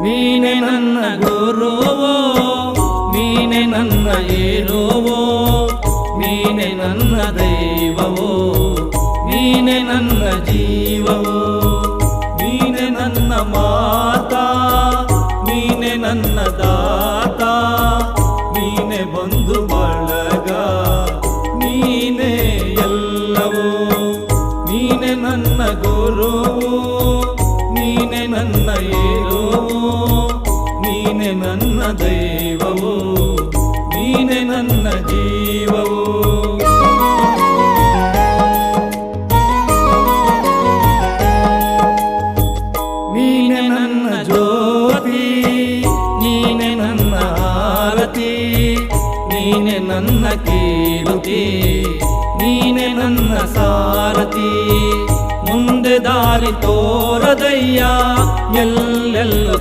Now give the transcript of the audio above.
ನೀನೆ ನನ್ನ ಗುರುವೋ, ನೀನೆ ನನ್ನ ಏರುವೋ, ನೀನೆ ನನ್ನ ದೈವವೋ, ನೀನೆ ನನ್ನ ಜೀವವೋ, ನೀನೆ ನನ್ನ ಮಾತಾ, ನೀನೆ ನನ್ನ ದಾತ, ನೀನೆ ಬಂಧು ಬಳಗ, ನೀನೆ ಎಲ್ಲವೋ. ನೀನೆ ನನ್ನ ಗುರುವು, ನೀನೆ ನನ್ನ ಏರುವೋ, ನೀನೆ ನನ್ನ ದೈವವೋ, ನೀನೆ ನನ್ನ ಜೀವವೋ. ನೀನೆ ನನ್ನ ಜ್ಯೋತಿ, ನೀನೆ ನನ್ನ ಆರತಿ, ನೀನೆ ನನ್ನ ಕೀರ್ತಿ, ನೀನೆ ನನ್ನ ಸಾರಥಿ. ಮುಂದೆ ದಾರಿ ತೋರದಯ್ಯ, ಎಲ್ಲೆಲ್ಲೂ